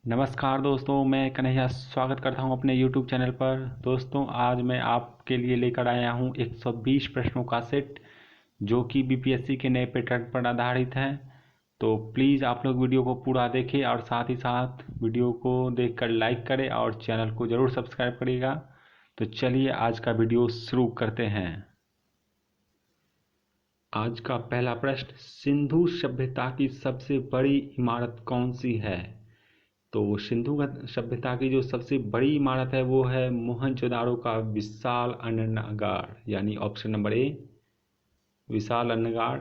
नमस्कार दोस्तों, मैं कन्हैया स्वागत करता हूं अपने YouTube चैनल पर। दोस्तों, आज मैं आपके लिए लेकर आया हूं 120 प्रश्नों का सेट जो कि बीपीएससी के नए पैटर्न पर आधारित है। तो प्लीज़ आप लोग वीडियो को पूरा देखें और साथ ही साथ वीडियो को देखकर लाइक करें और चैनल को ज़रूर सब्सक्राइब करिएगा। तो चलिए आज का वीडियो शुरू करते हैं। आज का पहला प्रश्न, सिंधु सभ्यता की सबसे बड़ी इमारत कौन सी है? तो सिंधु सभ्यता की जो सबसे बड़ी इमारत है वो है मोहनजोदाड़ो का विशाल अन्नगार, यानी ऑप्शन नंबर ए विशाल अन्नगार।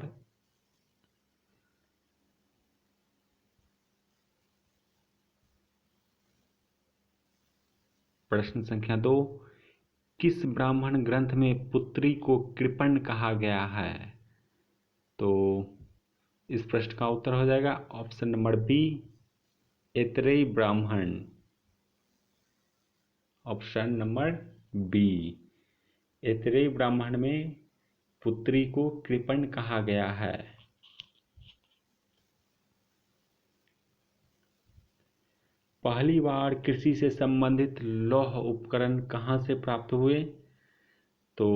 प्रश्न संख्या 2, किस ब्राह्मण ग्रंथ में पुत्री को कृपण कहा गया है? तो इस प्रश्न का उत्तर हो जाएगा ऑप्शन नंबर बी ऐतरेय ब्राह्मण। ऑप्शन नंबर बी ऐतरेय ब्राह्मण में पुत्री को कृपण कहा गया है। पहली बार कृषि से संबंधित लौह उपकरण कहाँ से प्राप्त हुए? तो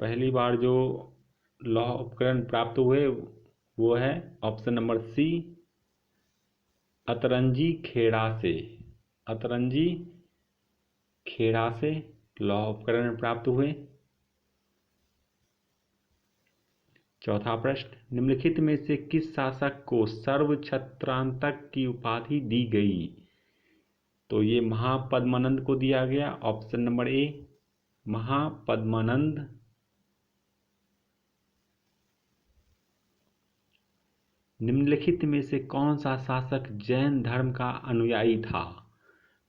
पहली बार जो लौह उपकरण प्राप्त हुए वो है ऑप्शन नंबर सी अतरंजी खेड़ा से। अतरंजी खेड़ा से लौह उपकरण प्राप्त हुए। चौथा प्रश्न, निम्नलिखित में से किस शासक को सर्वछत्रांतक की उपाधि दी गई? तो ये महापद्मानंद को दिया गया। ऑप्शन नंबर ए महापद्मानंद। निम्नलिखित में से कौन सा शासक जैन धर्म का अनुयायी था?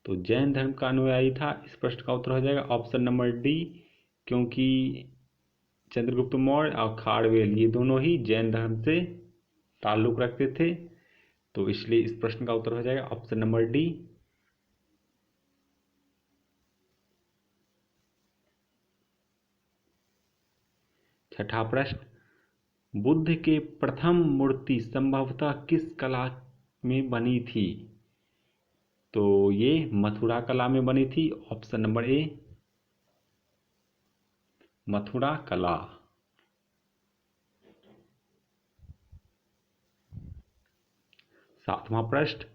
तो जैन धर्म का अनुयायी था। इस प्रश्न का उत्तर हो जाएगा ऑप्शन नंबर डी, क्योंकि चंद्रगुप्त मौर्य और खारवेल ये दोनों ही जैन धर्म से ताल्लुक रखते थे, तो इसलिए इस प्रश्न का उत्तर हो जाएगा ऑप्शन नंबर डी। छठा प्रश्न, बुद्ध के प्रथम मूर्ति संभवतः किस कला में बनी थी? तो ये मथुरा कला में बनी थी। ऑप्शन नंबर ए मथुरा कला। सातवां प्रश्न,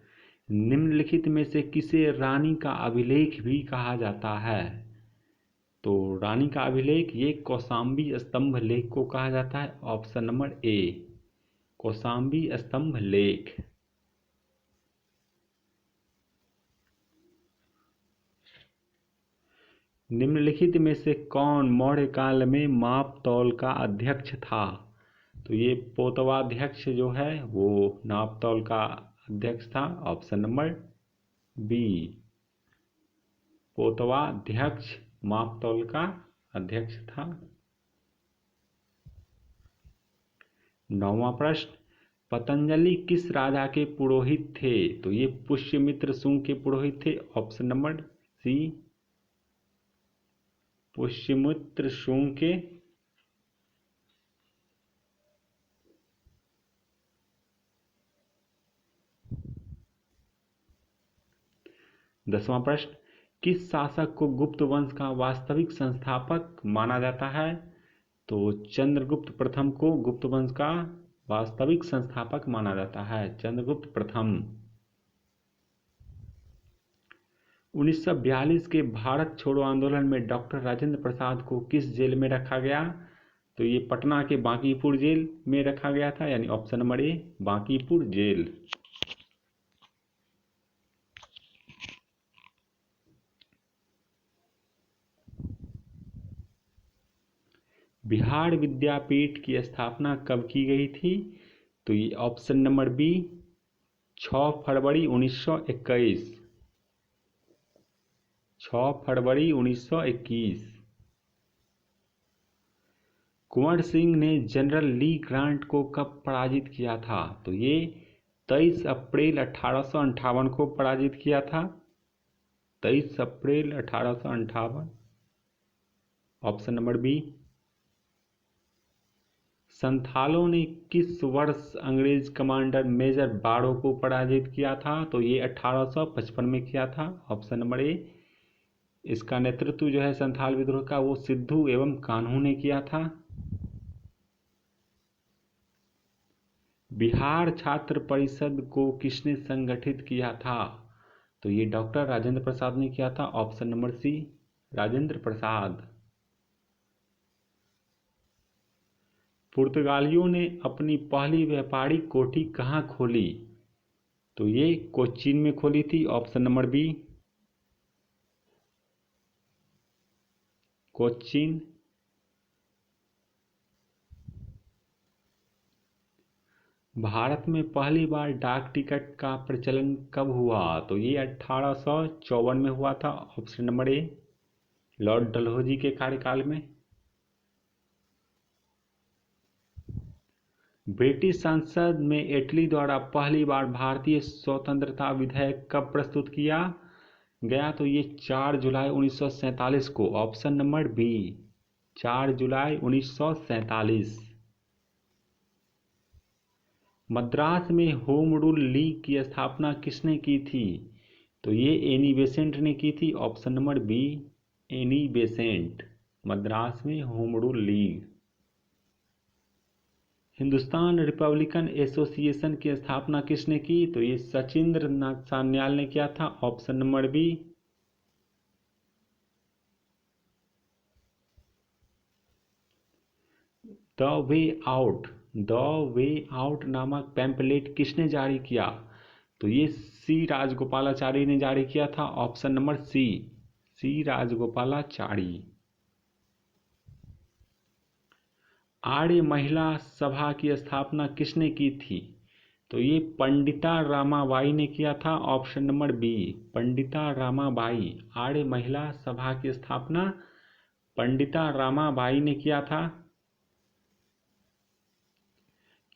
निम्नलिखित में से किसे रानी का अभिलेख भी कहा जाता है? तो रानी का अभिलेख ये कौशाम्बी स्तंभ लेख को कहा जाता है। ऑप्शन नंबर ए कौशाम्बी स्तंभ लेख। निम्नलिखित में से कौन मौर्य काल में माप तौल का अध्यक्ष था? तो ये पोतवाध्यक्ष जो है वो नाप तौल का अध्यक्ष था। ऑप्शन नंबर बी पोतवाध्यक्ष माप तौल का अध्यक्ष था। नौवां प्रश्न, पतंजलि किस राजा के पुरोहित थे? तो ये पुष्यमित्र शुंग के पुरोहित थे। Option number C Pushyamitra Shunga के। दसवां प्रश्न, किस शासक को गुप्त वंश का वास्तविक संस्थापक माना जाता है? तो चंद्रगुप्त प्रथम को गुप्त वंश का वास्तविक संस्थापक माना जाता है। चंद्रगुप्त प्रथम। 1942 के भारत छोड़ो आंदोलन में डॉक्टर राजेंद्र प्रसाद को किस जेल में रखा गया? तो ये पटना के बांकीपुर जेल में रखा गया था, यानी option number A Bankipur jail. Bihar Vidyapeeth की स्थापना कब की गई थी? तो ये ऑप्शन नंबर बी 6 फरवरी 1921। 6 फरवरी 1921। कुंवर सिंह ने जनरल ली ग्रांट को कब पराजित किया था? तो ये 23 अप्रैल 1858 को पराजित किया था। 23 अप्रैल 1858। ऑप्शन नंबर बी संथालों ने किस वर्ष अंग्रेज कमांडर मेजर बाड़ो को पराजित किया था? तो ये 1855 में किया था, ऑप्शन नंबर ए। इसका नेतृत्व जो है संथाल विद्रोह का वो सिद्धू एवं कान्हू ने किया था। बिहार छात्र परिषद को किसने संगठित किया था? तो ये डॉक्टर राजेंद्र प्रसाद ने किया था, ऑप्शन नंबर सी, राजेंद्र प्रसाद। पुर्तगालियों ने अपनी पहली व्यापारिक कोठी कहाँ खोली? तो ये कोचीन में खोली थी, option number B, Cochin. Bharat में पहली बार डाक टिकट का प्रचलन कब हुआ? तो ये 1854 में हुआ था, ऑप्शन नंबर ए, लॉर्ड डलहौजी के कार्यकाल में। ब्रिटिश संसद में इटली द्वारा पहली बार भारतीय स्वतंत्रता विधेयक कब प्रस्तुत किया गया? तो ये 4 जुलाई 1947 को, ऑप्शन नंबर बी, 4 जुलाई 1947। मद्रास में होम रूल लीग की स्थापना किसने की थी? तो ये एनी बेसेंट ने की थी, option number B, Annie Besant. Madras में home rule league. Hindustan republican association की स्थापना किसने की? तो ये सचिंद्र नाथ सान्याल ने किया था, option number B. The way out नामक पैम्पलेट किसने जारी किया? तो ये सी राजगोपालाचारी ने जारी किया था, ऑप्शन नंबर सी राजगोपालाचारी। आर्य महिला सभा की स्थापना किसने की थी? तो ये पंडिता रामाबाई ने किया था, option number B, Pandita Ramabai. आर्य महिला सभा की स्थापना पंडिता रामाबाई ने किया था।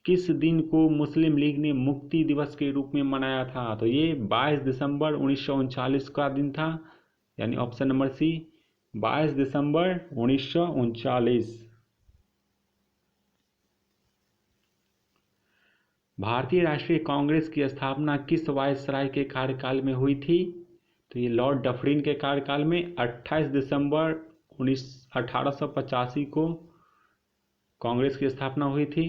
किस दिन को मुस्लिम लीग ने मुक्ति दिवस के रूप में मनाया था? तो ये 22 दिसंबर 1939 का दिन था, यानी ऑप्शन नंबर सी, 22 दिसंबर 1939। भारतीय राष्ट्रीय कांग्रेस की स्थापना किस वायसराय के कार्यकाल में हुई थी? तो ये लॉर्ड डफरिन के कार्यकाल में 28 दिसंबर 1885 को कांग्रेस की स्थापना हुई थी।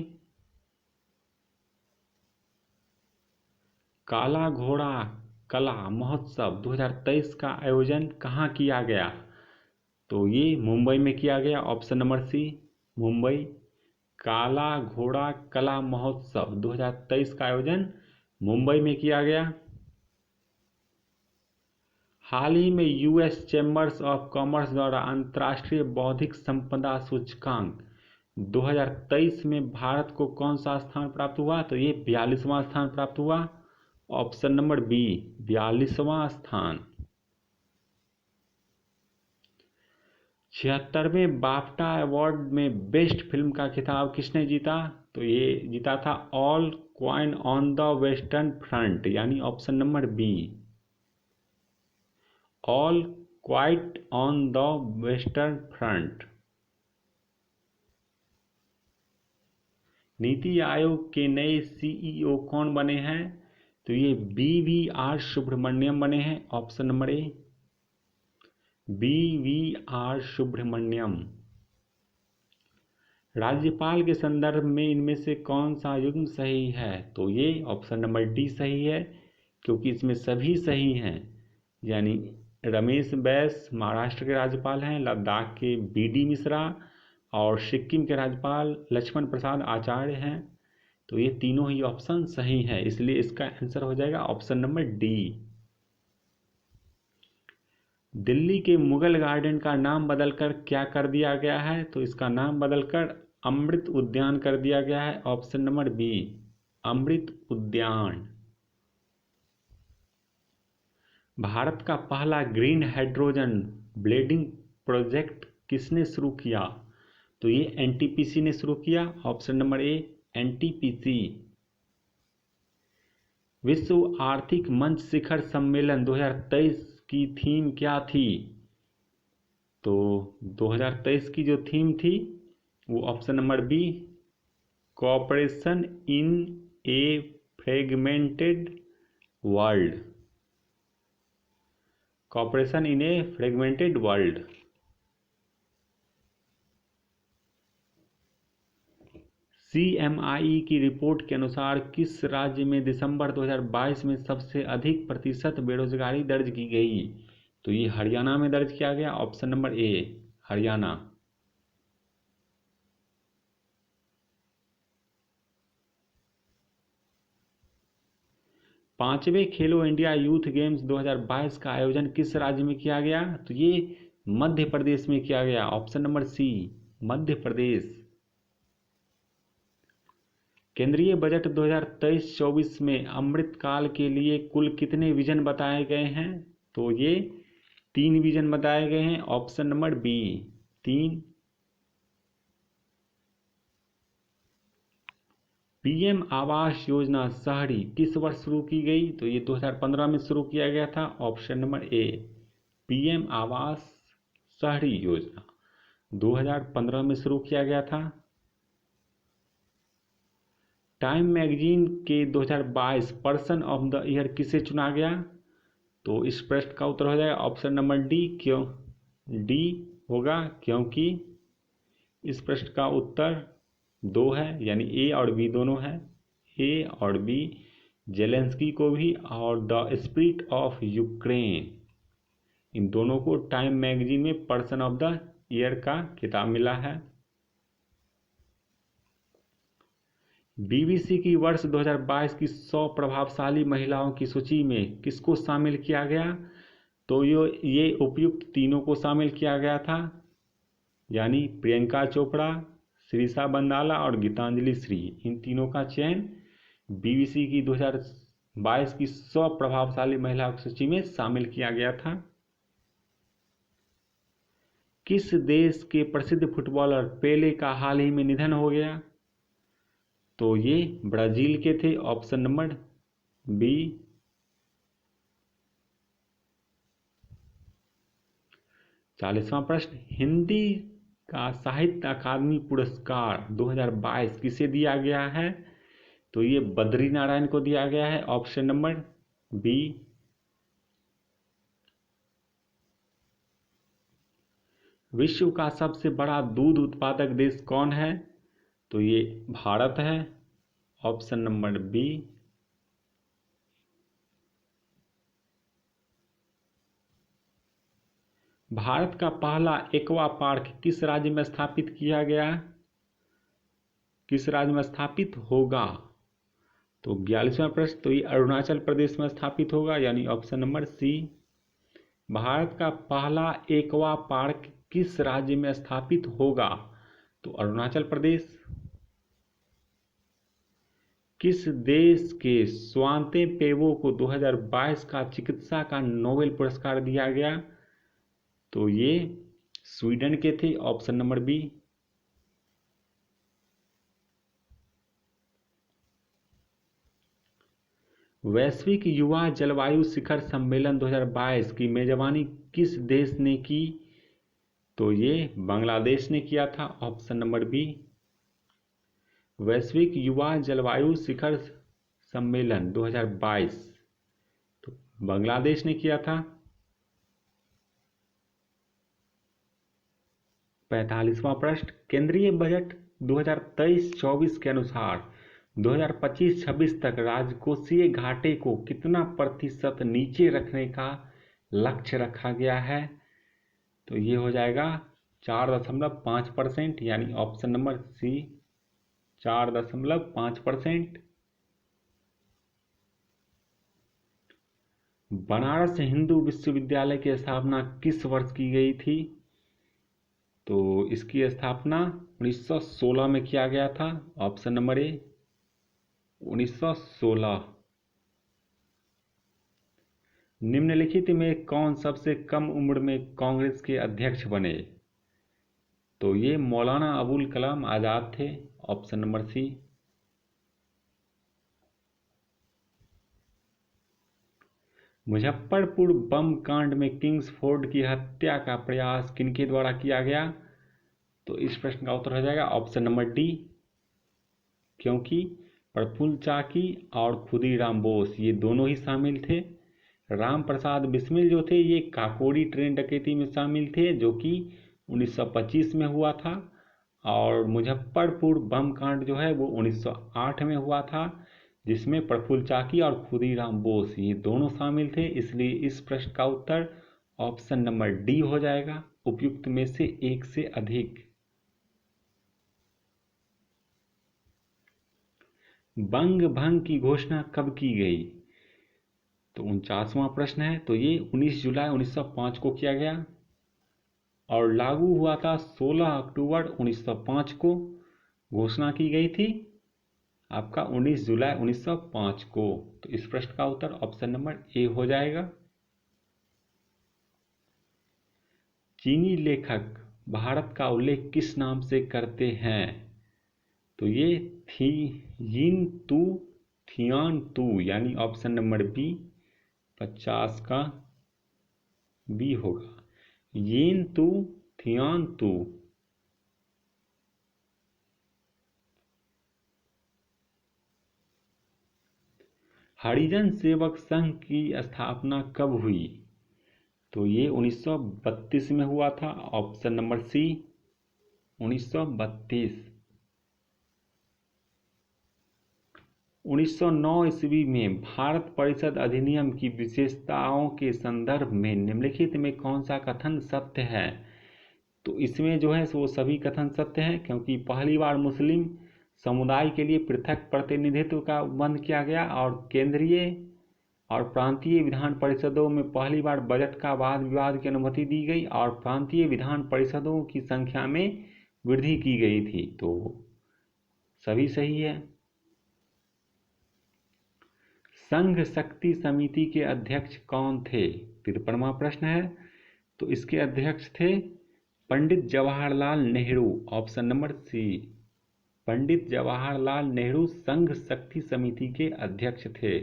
काला घोड़ा कला महोत्सव 2023 का आयोजन कहाँ किया गया? तो ये मुंबई में किया गया, ऑप्शन नंबर सी, मुंबई। काला घोड़ा कला महोत्सव 2023 का आयोजन मुंबई में किया गया। हाल ही में यूएस चैम्बर्स ऑफ कॉमर्स द्वारा अंतर्राष्ट्रीय बौद्धिक संपदा सूचकांक 2023 में भारत को कौन सा स्थान प्राप्त हुआ? तो ये 42वां स्थान प्राप्त हुआ, ऑप्शन नंबर बी, 42वां स्थान। 76वें बाफ्टा अवार्ड में बेस्ट फिल्म का खिताब किसने जीता? तो ये जीता था all quiet on the western front, यानी option number B, all quiet on the western front. NITI Aayog के नए सीईओ कौन बने हैं? तो ये BVR सुब्रमण्यम बने हैं, option number A, BVR Subrahmanyam. राज्यपाल के संदर्भ में इनमें से कौन सा युग्म सही है? तो ये ऑप्शन नंबर डी सही है, क्योंकि इसमें सभी सही हैं। यानी रमेश बैस महाराष्ट्र के राज्यपाल हैं, लद्दाख के BD मिश्रा और सिक्किम के राज्यपाल लक्ष्मण प्रसाद आचार्य हैं। तो ये तीनों ही ऑप्शन सही हैं, इसलिए इसका आंसर हो जाएगा ऑप्शन नंबर डी। दिल्ली के मुगल गार्डन का नाम बदलकर क्या कर दिया गया है? तो इसका नाम बदलकर अमृत उद्यान कर दिया गया है, ऑप्शन नंबर बी, अमृत उद्यान। भारत का पहला ग्रीन हाइड्रोजन ब्लेडिंग प्रोजेक्ट किसने शुरू किया? तो ये NTPC ने शुरू किया, ऑप्शन नंबर ए, NTPC। विश्व आर्थिक मंच शिखर सम्मेलन 2023 की थीम क्या थी? तो 2023 की जो थीम थी वो option number B, cooperation in a fragmented world. Cooperation in a fragmented world. CMI की रिपोर्ट के अनुसार किस राज्य में दिसंबर 2022 में सबसे अधिक प्रतिशत बेरोजगारी दर्ज की गई? तो ये हरियाणा में दर्ज किया गया, ऑप्शन नंबर ए हरियाणा। पांचवें खेलो इंडिया यूथ गेम्स 2022 का आयोजन किस राज्य में किया गया? तो ये मध्य प्रदेश में किया गया, ऑप्शन नंबर सी मध्य प्रदेश। केंद्रीय बजट 2023-24 में अमृतकाल के लिए कुल कितने विजन बताए गए हैं? तो ये 3 विजन बताए गए हैं, option number B 3। PM Awas Yojana शहरी किस वर्ष शुरू की गई? तो ये 2015 में शुरू किया गया था, ऑप्शन नंबर ए PM आवास शहरी योजना 2015 में शुरू किया गया था। टाइम मैगजीन के 2022 पर्सन ऑफ द ईयर किसे चुना गया? तो इस प्रश्न का उत्तर हो जाएगा ऑप्शन नंबर डी। क्यों डी होगा? क्योंकि इस प्रश्न का उत्तर 2 है, यानी ए और बी दोनों है। ए और बी जेलेंस्की को भी और द स्पिरिट ऑफ यूक्रेन, इन दोनों को टाइम मैगजीन में पर्सन ऑफ द ईयर का खिताब मिला है। BBC की वर्ष 2022 की 100 प्रभावशाली महिलाओं की सूची में किसको शामिल किया गया? तो ये उपयुक्त तीनों को शामिल किया गया था, यानी प्रियंका चोपड़ा, श्रीषा बंदाला और गीतांजलि श्री। इन तीनों का चयन BBC की 2022 की 100 प्रभावशाली महिलाओं की सूची में शामिल किया गया था। किस देश के प्रसिद्ध फुटबॉलर पेले का हाल ही में निधन हो गया? तो ये ब्राजील के थे, ऑप्शन नंबर बी। चालीसवां प्रश्न, हिंदी का साहित्य अकादमी पुरस्कार 2022 किसे दिया गया है? तो ये बद्री नारायण को दिया गया है, ऑप्शन नंबर बी। विश्व का सबसे बड़ा दूध उत्पादक देश कौन है? तो ये भारत है, ऑप्शन नंबर बी। भारत का पहला एक्वा पार्क किस राज्य में स्थापित किया गया? किस राज्य में स्थापित होगा? तो 42वां प्रश्न, तो ये अरुणाचल प्रदेश में स्थापित होगा, यानी ऑप्शन नंबर सी। भारत का पहला एक्वा पार्क किस राज्य में स्थापित होगा? तो अरुणाचल प्रदेश। किस देश के स्वांते पेवो को 2022 का चिकित्सा का नोबेल पुरस्कार दिया गया? तो ये स्वीडन के थे, ऑप्शन नंबर बी। वैश्विक युवा जलवायु शिखर सम्मेलन 2022 की मेजबानी किस देश ने की? तो ये बांग्लादेश ने किया था, ऑप्शन नंबर बी। वैश्विक युवा जलवायु शिखर सम्मेलन 2022 तो बांग्लादेश ने किया था। 45वां प्रश्न, केंद्रीय बजट 2023-24 के अनुसार 2025-26 तक राजकोषीय घाटे को कितना प्रतिशत नीचे रखने का लक्ष्य रखा गया है? तो ये हो जाएगा 4.5%, यानी option number C 4.5%। Banaras Hindu विश्वविद्यालय की स्थापना किस वर्ष की गई थी? तो इसकी स्थापना 1916 में किया गया था, ऑप्शन नंबर ए 1916। निम्नलिखित में कौन सबसे कम उम्र में कांग्रेस के अध्यक्ष बने? तो ये मौलाना अबुल कलाम आजाद थे, ऑप्शन नंबर सी। मुजफ्फरपुर बम कांड में किंग्सफोर्ड की हत्या का प्रयास किनके द्वारा किया गया? तो इस प्रश्न का उत्तर हो जाएगा ऑप्शन नंबर डी, क्योंकि प्रफुल्ल चाकी और खुदीराम बोस ये दोनों ही शामिल थे। राम प्रसाद बिस्मिल जो थे ये काकोरी ट्रेन डकैती में शामिल थे, जो कि 1925 में हुआ था। और मुजफ्फरपुर बम कांड जो है वो 1908 में हुआ था, जिसमें प्रफुल्ल चाकी और खुदीराम बोस ये दोनों शामिल थे। इसलिए इस प्रश्न का उत्तर ऑप्शन नंबर डी हो जाएगा, उपयुक्त में से एक से अधिक। बंग भंग की घोषणा कब की गई? तो 49वां प्रश्न है। तो ये 19 जुलाई 1905 को किया गया और लागू हुआ था 16 अक्टूबर 1905 को। घोषणा की गई थी आपका 19 जुलाई 1905 को। तो इस प्रश्न का उत्तर ऑप्शन नंबर ए हो जाएगा। चीनी लेखक भारत का उल्लेख किस नाम से करते हैं? तो ये थी यिन तू थियान तू, यानी ऑप्शन नंबर बी 50 का बी होगा, यिन तू थियान तू। हरिजन सेवक संघ की स्थापना कब हुई? तो ये 1932 में हुआ था, ऑप्शन नंबर सी 1932। 1909 ईस्वी में भारत परिषद अधिनियम की विशेषताओं के संदर्भ में निम्नलिखित में कौन सा कथन सत्य है? तो इसमें जो है वो सभी कथन सत्य हैं, क्योंकि पहली बार मुस्लिम समुदाय के लिए पृथक प्रतिनिधित्व का बंद किया गया और केंद्रीय और प्रांतीय विधान परिषदों में पहली बार बजट का वाद विवाद की अनुमति दी गई और प्रांतीय विधान परिषदों की संख्या में वृद्धि की गई थी। तो सभी सही है। संघ शक्ति समिति के अध्यक्ष कौन थे? 53वां प्रश्न है। तो इसके अध्यक्ष थे Pandit Jawaharlal Nehru, option number C. Pandit Jawaharlal Nehru संघ शक्ति समिति के अध्यक्ष थे।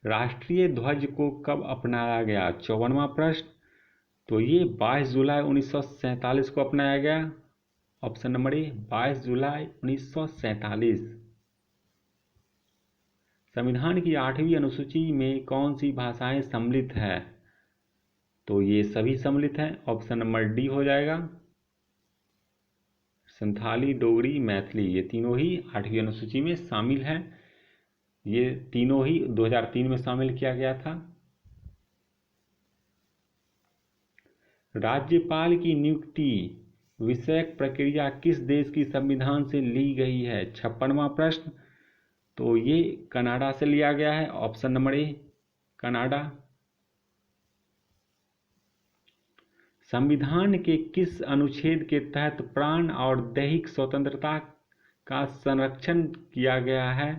राष्ट्रीय ध्वज को कब अपनाया गया? 54वां प्रश्न। तो ये 22 जुलाई 1947 को अपनाया गया, ऑप्शन नंबर ए 22 जुलाई 1947। संविधान की 8वीं अनुसूची में कौन सी भाषाएं सम्मिलित है? तो ये सभी सम्मिलित हैं, ऑप्शन नंबर डी हो जाएगा, संथाली, डोगरी, मैथिली, ये तीनों ही 8वीं अनुसूची में शामिल हैं। ये तीनों ही 2003 में शामिल किया गया था। राज्यपाल की नियुक्ति विषयक प्रक्रिया किस देश की संविधान से ली गई है? 56वां प्रश्न। तो ये कनाडा से लिया गया है, ऑप्शन नंबर ए कनाडा। संविधान के किस अनुच्छेद के तहत प्राण और दैहिक स्वतंत्रता का संरक्षण किया गया है?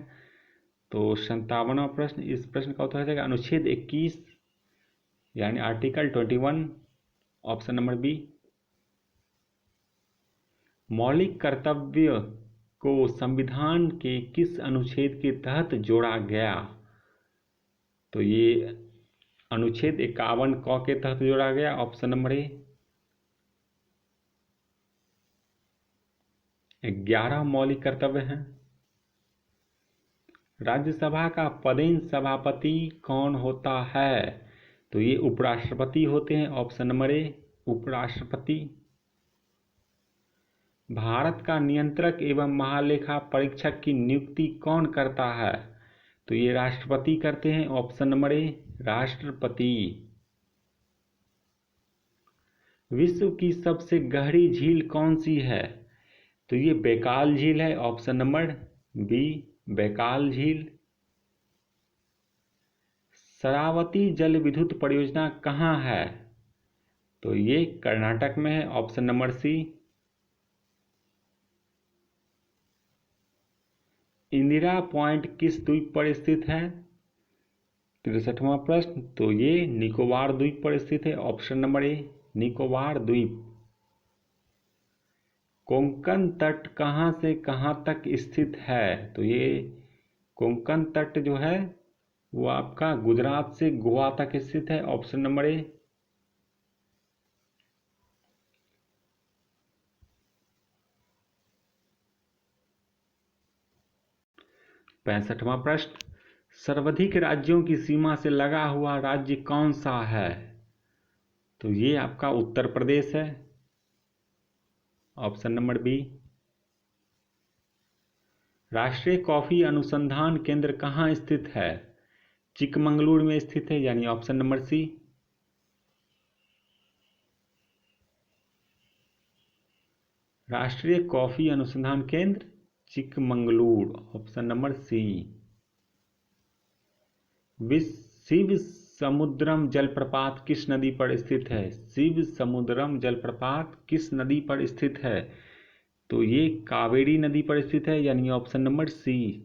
तो 57वां प्रश्न। इस प्रश्न का उत्तर हो जाएगा अनुच्छेद 21 यानी आर्टिकल 21, ऑप्शन नंबर बी। मौलिक कर्तव्य को संविधान के किस अनुच्छेद के तहत जोड़ा गया? तो ये अनुच्छेद 51 क के तहत जोड़ा गया, ऑप्शन नंबर ए। 11 मौलिक कर्तव्य हैं। राज्यसभा का पदेन सभापति कौन होता है? तो ये उपराष्ट्रपति होते हैं, ऑप्शन नंबर ए उपराष्ट्रपति। भारत का नियंत्रक एवं महालेखा परीक्षक की नियुक्ति कौन करता है? तो ये राष्ट्रपति करते हैं, ऑप्शन नंबर ए राष्ट्रपति। विश्व की सबसे गहरी झील कौन सी है? तो ये बैकाल झील है, ऑप्शन नंबर बी बैकाल झील। शरावती जल विद्युत परियोजना कहाँ है? तो ये कर्नाटक में है, option number C. Indira Point किस द्वीप पर स्थित है? 63वां प्रश्न। तो ये निकोबार द्वीप पर स्थित है, ऑप्शन नंबर ए निकोबार द्वीप। कोंकण तट कहाँ से कहाँ तक स्थित है? तो ये कोंकण तट जो है वो आपका गुजरात से गोवा तक स्थित है, ऑप्शन नंबर ए। 65वां प्रश्न, सर्वाधिक राज्यों की सीमा से लगा हुआ राज्य कौन सा है? तो ये आपका उत्तर प्रदेश है, ऑप्शन नंबर बी। राष्ट्रीय कॉफी अनुसंधान केंद्र कहाँ स्थित है? चिकमंगलुरु में स्थित है, यानी ऑप्शन नंबर सी। राष्ट्रीय कॉफी अनुसंधान केंद्र Chikmagaluru, option number C. Shiva Samudram जलप्रपात किस नदी पर स्थित है? शिव समुद्रम जलप्रपात किस नदी पर स्थित है? तो ये कावेरी नदी पर स्थित है, यानी ऑप्शन नंबर सी।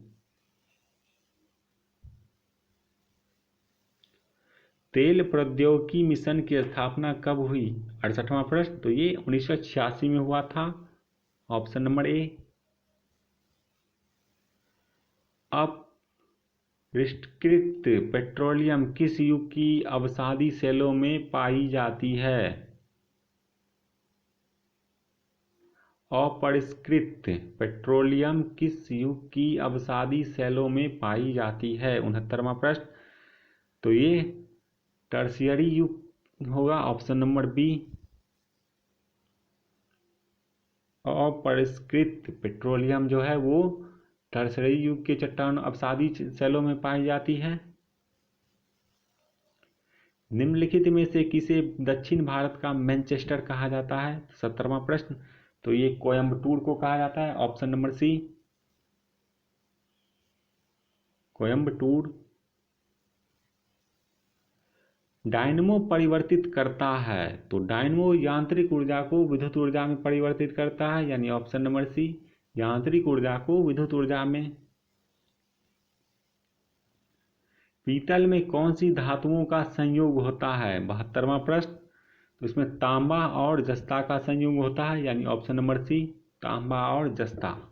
तेल प्रौद्योगिकी मिशन की स्थापना कब हुई? 68वां प्रश्न, तो ये 1986 में हुआ था, ऑप्शन नंबर ए। अपरिष्कृत पेट्रोलियम किस युग की अवसादी सेलों में पाई जाती है? अपरिष्कृत पेट्रोलियम किस युग की अवसादी सेलों में पाई जाती है? 69वां प्रश्न, तो ये टर्शियरी युग होगा, ऑप्शन नंबर बी। अपरिष्कृत पेट्रोलियम जो है वो टर्शियरी युग के चट्टान अवसादी सेलों में पाई जाती है। निम्नलिखित में से किसे दक्षिण भारत का मैनचेस्टर कहा जाता है? 70वां प्रश्न, तो ये कोयम्बटूर को कहा जाता है, option number C, Coimbatore. Dynamo परिवर्तित करता है, तो डायनमो यांत्रिक ऊर्जा को विद्युत ऊर्जा में परिवर्तित करता है, यानी ऑप्शन नंबर सी, यांत्रिक ऊर्जा को विद्युत ऊर्जा में। पीतल में कौन सी धातुओं का संयोग होता है? 72वां प्रश्न, तो इसमें तांबा और जस्ता का संयोग होता है, यानी ऑप्शन नंबर सी, तांबा और जस्ता।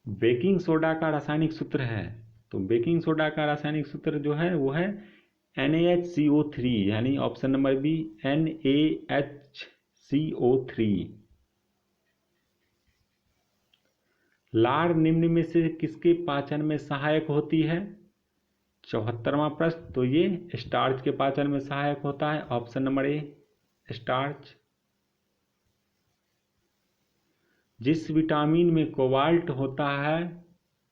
बेकिंग सोडा का रासायनिक सूत्र है, तो बेकिंग सोडा का रासायनिक सूत्र जो है वो है NaHCO3, यानी ऑप्शन नंबर बी, NaHCO3। लार निम्न में से किसके पाचन में सहायक होती है? 74वां प्रश्न, तो ये स्टार्च के पाचन में सहायक होता है, ऑप्शन नंबर ए, स्टार्च। जिस विटामिन में कोबाल्ट होता है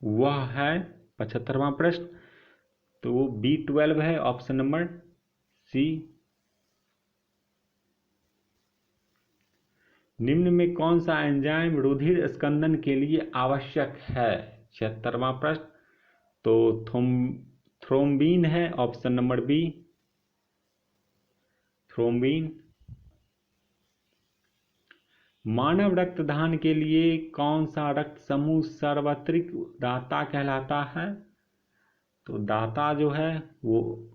वह है? 75वां प्रश्न, तो वो B12 है, ऑप्शन नंबर सी। निम्न में कौन सा एंजाइम रुधिर स्कंदन के लिए आवश्यक है? 76वां प्रश्न, तो थ्रोम्बीन है, ऑप्शन नंबर बी, थ्रोम्बीन। मानव रक्तदान के लिए कौन सा रक्त समूह सर्वाधिक दाता कहलाता है? तो दाता जो है वो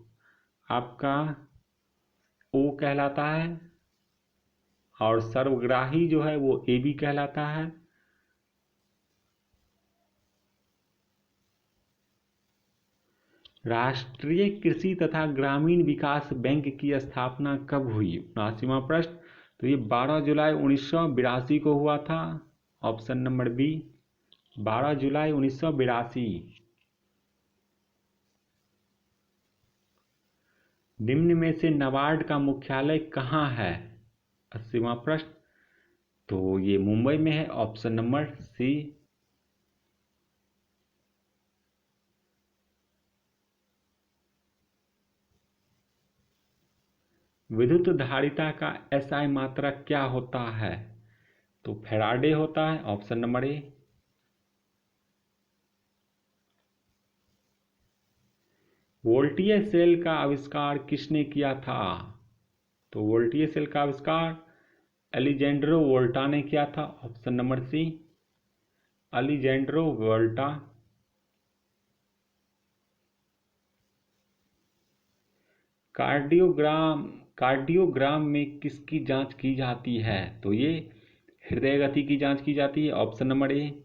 आपका O कहलाता है, और सर्वग्राही जो है वो AB कहलाता है। राष्ट्रीय कृषि तथा ग्रामीण विकास बैंक की स्थापना कब हुई? 79वां प्रश्न, तो ये 12 जुलाई 1982 को हुआ था, ऑप्शन नंबर बी, 12 जुलाई 1982। निम्न में से नाबार्ड का मुख्यालय कहाँ है? 80वां प्रश्न, तो ये मुंबई में है, ऑप्शन नंबर सी। विद्युत धारिता का SI मात्रक क्या होता है? तो फैराडे होता है, ऑप्शन नंबर ए। वोल्टीय सेल का आविष्कार किसने किया था? तो वोल्टीय सेल का आविष्कार अलेजेंड्रो वोल्टा ने किया था, ऑप्शन नंबर सी, अलेजेंड्रो वोल्टा। कार्डियोग्राम में किसकी जांच की जाती है? तो ये हृदय गति की जांच की जाती है, ऑप्शन नंबर ए।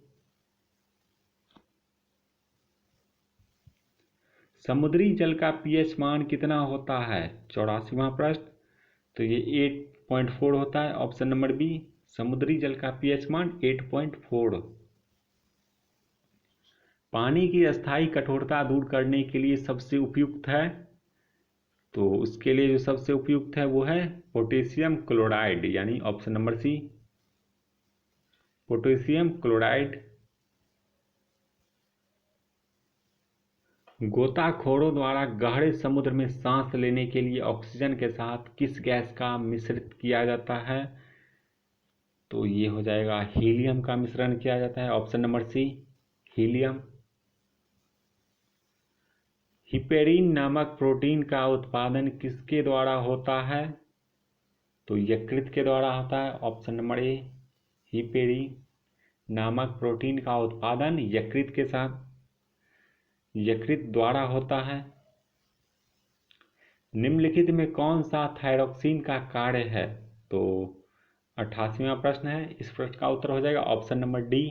समुद्री जल का pH मान कितना होता है? 84वां प्रश्न, तो ये 8.4 होता है, ऑप्शन नंबर बी, समुद्री जल का pH मान 8.4। पानी की अस्थायी कठोरता दूर करने के लिए सबसे उपयुक्त है, तो उसके लिए जो सबसे उपयुक्त है वो है पोटेशियम क्लोराइड, यानी option number C, potassium chloride. गोताखोरों द्वारा गहरे समुद्र में सांस लेने के लिए ऑक्सीजन के साथ किस गैस का मिश्रित किया जाता है, तो ये हो जाएगा हीलियम का मिश्रण किया जाता है, option number C, helium. Heparin नामक प्रोटीन का उत्पादन किसके द्वारा होता है, तो यकृत के द्वारा होता है, ऑप्शन नंबर ए, हिपेरिन नामक प्रोटीन का उत्पादन यकृत के साथ यकृत द्वारा होता है। निम्नलिखित में कौन सा थायरॉक्सिन का कार्य है, तो 88वां प्रश्न है, इस प्रश्न का उत्तर हो जाएगा ऑप्शन नंबर डी,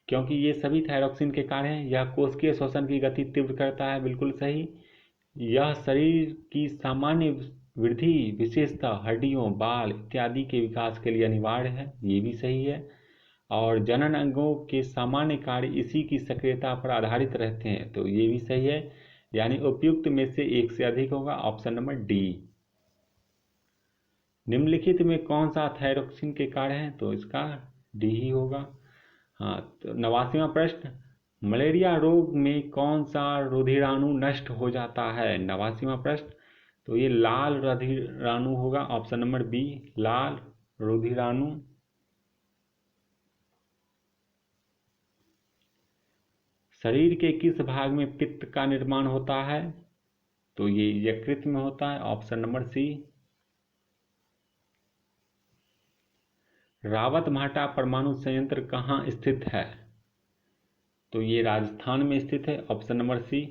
क्योंकि ये सभी थायरॉक्सिन के कार्य हैं। यह कोशिकीय श्वसन की गति तीव्र करता है, बिल्कुल सही। यह शरीर की सामान्य वृद्धि, विशेषतः हड्डियों, बाल इत्यादि के विकास के लिए अनिवार्य है, ये भी सही है। और जनन अंगों के सामान्य कार्य इसी की सक्रियता पर आधारित रहते हैं, तो ये भी सही है, यानी उपयुक्त में से एक से अधिक होगा, ऑप्शन नंबर डी। निम्नलिखित में कौन सा थायरॉक्सिन के कार्य है, तो इसका डी ही होगा। हाँ, तो 89वां प्रश्न, मलेरिया रोग में कौन सा रुधिराणु नष्ट हो जाता है, 89वां प्रश्न, तो ये लाल रुधिराणु होगा, ऑप्शन नंबर बी, लाल रुधिराणु। शरीर के किस भाग में पित्त का निर्माण होता है, तो ये यकृत में होता है, ऑप्शन नंबर सी। रावतभाटा परमाणु संयंत्र कहाँ स्थित है, तो ये राजस्थान में स्थित है, ऑप्शन नंबर सी।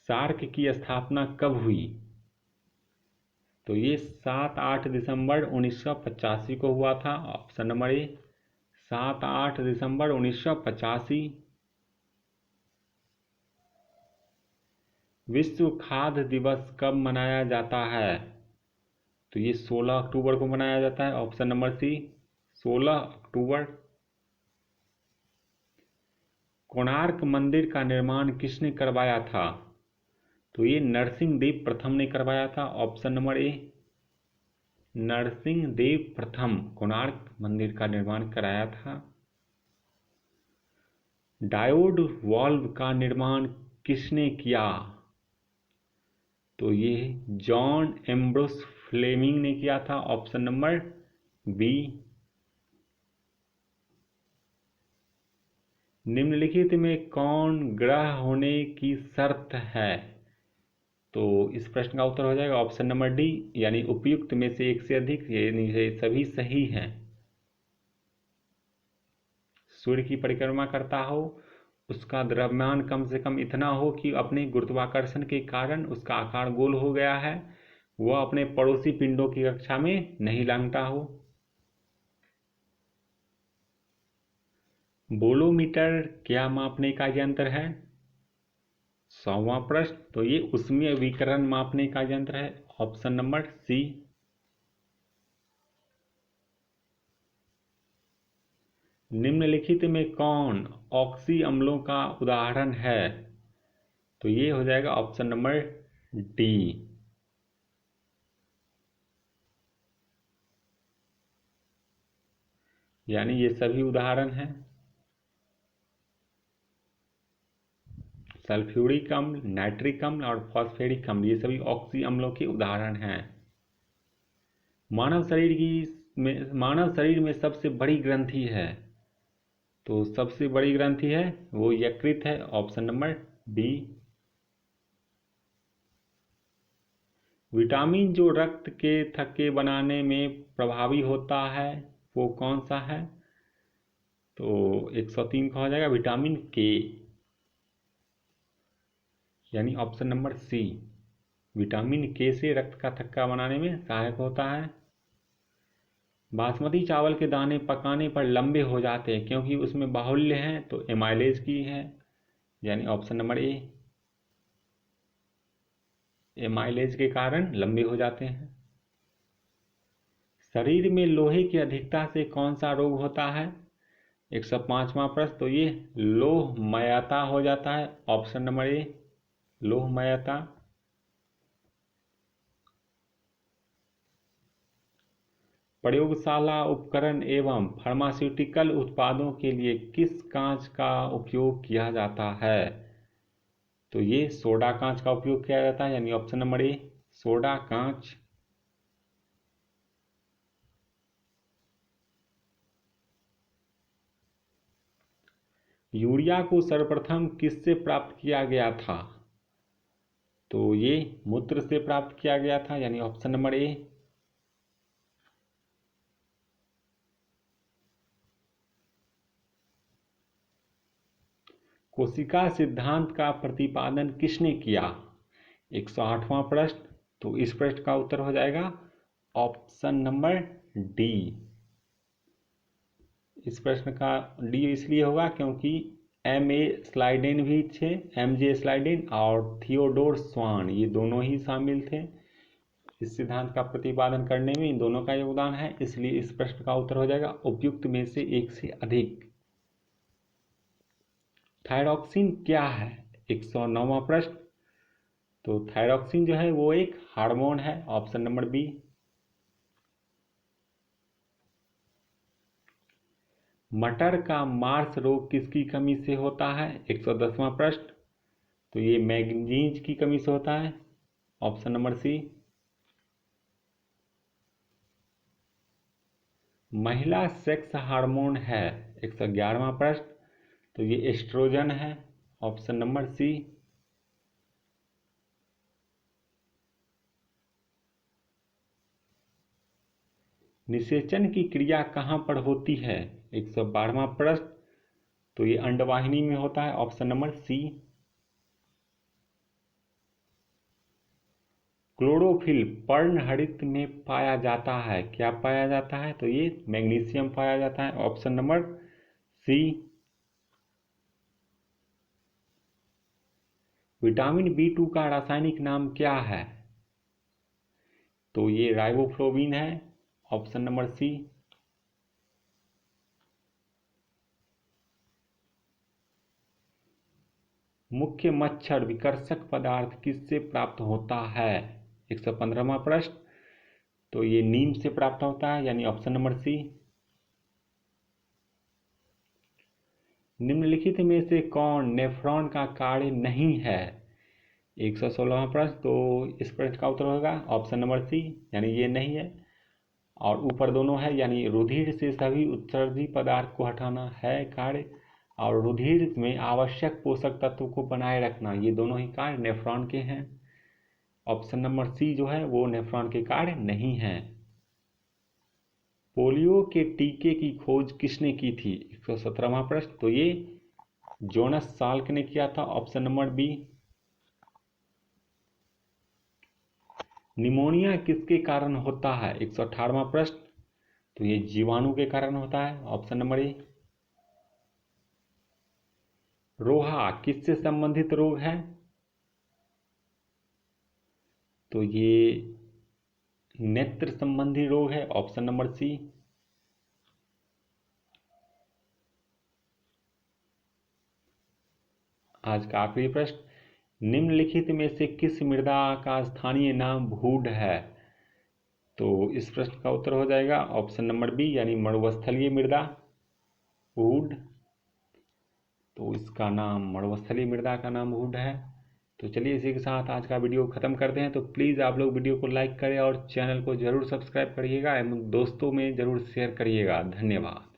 सार्क की स्थापना कब हुई, तो ये 7-8 दिसंबर 1985 को हुआ था, ऑप्शन नंबर ए, 7-8 दिसंबर 1985। विश्व खाद्य दिवस कब मनाया जाता है, तो ये 16 अक्टूबर को मनाया जाता है, ऑप्शन नंबर सी, 16 अक्टूबर। कोणार्क मंदिर का निर्माण किसने करवाया था, तो ये नरसिंहदेव प्रथम ने करवाया था, ऑप्शन नंबर ए, नरसिंहदेव प्रथम कोणार्क मंदिर का निर्माण कराया था। डायोड वाल्व का निर्माण किसने किया, तो ये जॉन एम्ब्रोस फ्लेमिंग ने किया था, ऑप्शन नंबर बी। निम्नलिखित में कौन ग्रह होने की शर्त है, तो इस प्रश्न का उत्तर हो जाएगा ऑप्शन नंबर डी, यानी उपयुक्त में से एक से अधिक, ये सभी सही हैं। सूर्य की परिक्रमा करता हो, उसका द्रव्यमान कम से कम इतना हो कि अपने गुरुत्वाकर्षण के कारण उसका आकार गोल हो गया है, वह अपने पड़ोसी पिंडों की कक्षा में नहीं लांघता हो। बोलोमीटर क्या मापने का यंत्र है, 100वां प्रश्न, तो ये ऊष्मीय विकिरण मापने का यंत्र है, ऑप्शन नंबर सी। निम्नलिखित में कौन ऑक्सी अम्लों का उदाहरण है, तो ये हो जाएगा ऑप्शन नंबर डी। यानी ये सभी उदाहरण हैं, सल्फ्यूरिक अम्ल, नाइट्रिक अम्ल और फॉस्फेरिक अम्ल, ये सभी ऑक्सी अम्लों के उदाहरण हैं। मानव शरीर में सबसे बड़ी ग्रंथि है, तो सबसे बड़ी ग्रंथि है वो यकृत है, ऑप्शन नंबर बी। विटामिन जो रक्त के थक्के बनाने में प्रभावी होता है वो कौन सा है, तो 103 का हो जाएगा विटामिन के, यानी ऑप्शन नंबर सी, विटामिन के से रक्त का थक्का बनाने में सहायक होता है। बासमती चावल के दाने पकाने पर लंबे हो जाते हैं क्योंकि उसमें बाहुल्य है, तो एमाइलेज की है, यानी ऑप्शन नंबर ए, एमाइलेज के कारण लंबे हो जाते हैं। शरीर में लोहे की अधिकता से कौन सा रोग होता है, 105वां प्रश्न, तो ये लोहमयता हो जाता है। ऑप्शन नंबर ए लोहमयता। प्रयोगशाला उपकरण एवं फार्मास्यूटिकल उत्पादों के लिए किस कांच का उपयोग किया जाता है? तो ये सोडा कांच का उपयोग किया जाता है, यानी ऑप्शन नंबर ए सोडा कांच। यूरिया को सर्वप्रथम किससे प्राप्त किया गया था? तो ये मूत्र से प्राप्त किया गया था, यानी ऑप्शन नंबर ए। कोशिका सिद्धांत का प्रतिपादन किसने किया? 108वां प्रश्न, तो इस प्रश्न का उत्तर हो जाएगा ऑप्शन नंबर डी। इस प्रश्न का डी इसलिए होगा क्योंकि M.A. स्लाइडेन भी थे, M.J. स्लाइडेन और थियोडोर स्वान, ये दोनों ही शामिल थे इस सिद्धांत का प्रतिपादन करने में। इन दोनों का योगदान है, इसलिए इस प्रश्न का उत्तर हो जाएगा उपयुक्त में से एक से अधिक। थायरॉक्सिन क्या है? 109वां प्रश्न, तो थायरॉक्सिन जो है वो एक हार्मोन है। Option number B. मटर का मार्स रोग किसकी कमी से होता है? 110वां प्रश्न, तो ये मैग्नीज की कमी से होता है। Option number C. महिला सेक्स हार्मोन है। 111वां प्रश्न, तो ये एस्ट्रोजन है। Option number C. निषेचन की क्रिया कहाँ पर होती है? 112वां प्रश्न, तो ये अंडवाहिनी में होता है। ऑप्शन नंबर सी। क्लोरोफिल पर्णहरित में पाया जाता है, क्या पाया जाता है? तो ये मैग्नीशियम पाया जाता है। ऑप्शन नंबर सी। विटामिन B2 का रासायनिक नाम क्या है? तो ये राइबोफ्लोविन है। Option number C. मुख्य मच्छर विकर्षक पदार्थ किससे प्राप्त होता है? 115वां प्रश्न, तो ये नीम से प्राप्त होता है, यानी ऑप्शन नंबर सी। निम्नलिखित में से कौन नेफ्रॉन का कार्य नहीं है? 116वां प्रश्न, तो इस प्रश्न का उत्तर होगा ऑप्शन नंबर सी, यानी ये नहीं है। और ऊपर दोनों है, यानी रुधिर से सभी उत्सर्जी पदार्थ को हटाना है कार्य, और रुधिर में आवश्यक पोषक तत्वों को बनाए रखना, ये दोनों ही कार्य नेफ्रॉन के हैं। ऑप्शन नंबर सी जो है वो नेफ्रॉन के कार्य नहीं है। पोलियो के टीके की खोज किसने की थी? 117वां प्रश्न, तो ये जोनस साल्क ने किया था। Option number B. निमोनिया किसके कारण होता है? 118वां प्रश्न, तो ये जीवाणु के कारण होता है। ऑप्शन नंबर ए। रोहा किससे संबंधित रोग है? तो ये नेत्र संबंधी रोग है। Option number C. आज का आखिरी प्रश्न, निम्नलिखित में से किस मृदा का स्थानीय नाम भूड है? तो इस प्रश्न का उत्तर हो जाएगा ऑप्शन नंबर बी, यानी मरुस्थलीय मृदा भूड। तो इसका नाम मरुस्थलीय मृदा का नाम भूड है। तो चलिए इसी के साथ आज का वीडियो ख़त्म करते हैं। तो प्लीज़ आप लोग वीडियो को लाइक करें और चैनल को ज़रूर सब्सक्राइब करिएगा एवं दोस्तों में ज़रूर शेयर करिएगा। धन्यवाद।